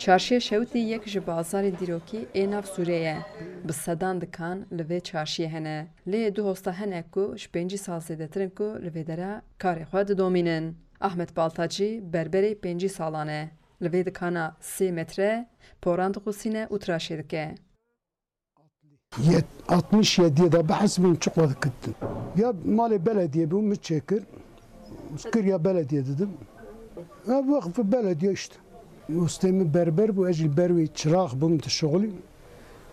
Çarşıya şewtî yek ji bazarên dîrokî ê nav Sûriyê bi sedan dikan li vê çarşiyê hene. Lê du hosta hene ku ji 5 sal zêdetir in ku li vê dera karê xwe didomînin. Ahmet Baltacî berberê 5 salan e. Li vê dikana 3 metre poran dixwîne û tıraşê dike. 67'ye de behsbin çok vakit gittim. Ya mali belediye bu çekir. Kırya belediye dedim. Vakfı belediye işte. Ustami berber bu ecil bervi çırak bu şغلی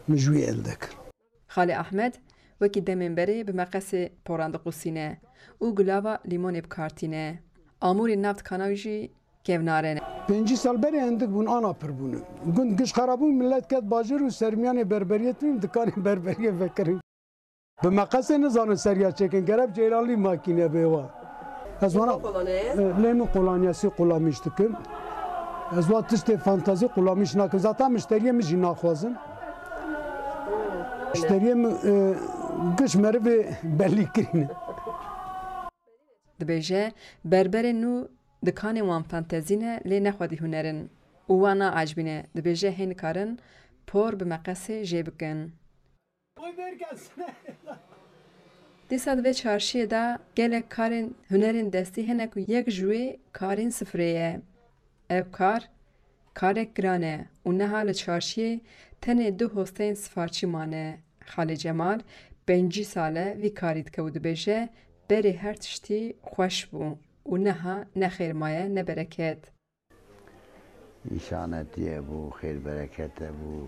mecburi eldek. Xalê Ahmed wekî demên berê bi meqesê poran dixwîne û gulava lîmonê bikartîne. Amûrên nav dikana jî kevnare ne. 5 sal berê endik bûn ana pir bûn. Gund giş xarabûn millet ket bajir û sermiyanê berberiyetîn dikanê berberiye vekirin. Bi meqesê nizanin seriya çekin gerek ceyranlî makîne bêwa. Ez wana lêmû qolanyasî qulamış dikim. Ez wan tiştê fantazî qulamış nakim. Zaten müşteriye min jî naxwazin. Müşteriye min giş merivê belî kirîne. Dibêje berberên nû dikanên wan fantezîne lê nexwedî hunerin û wan naecbîne. Dibêje hên dikarin por bi meqesê jê bikin. Dîsa di vê çarşiyê de gelek karên hunerên destî hene ku yek ji wê karên sifrê ye. Ev karek giran e û neha li çarşiyê tenê du hosteyên sifarçî mane. Xalê Cemal 5 sal e vî karî dike û dibêje berê her tiştî xweş bû û neha ne xêr maye ne bereket. İnsanetiye hebû, xêr bereket hebû,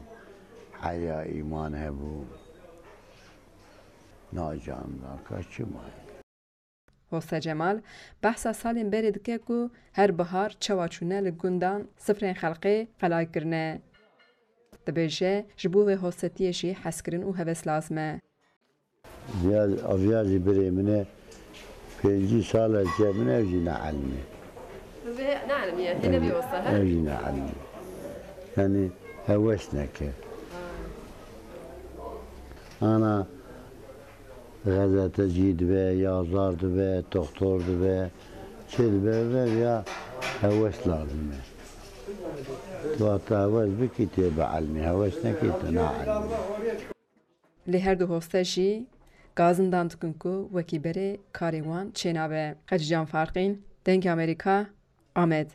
heya îman hebû. Nacanda çi maye. Hosta Cemal behsa salên berê dike ku her bihar çawa çûne li gundan sifrên xelqê qelay kirine. Dibêje ji bo vê hostetiyê jî hezkirin û heves lazim e. Aviya jî birê min e 5 sal e min ev jî neelmî. Ev jî neelmî. Yani heves neke. Ana gazetecî dibe, yazar dibe, doktor dibe, çi dibe ve ya heves lazım e. Tu hatta heves bikî tê bielmî, heves nekî te naelmî. Lê her du hoste jî gazindan dikin ku wekî berê karê wan çê nabe. Xeci Can Farqîn, Dengê Amerîka, Amed.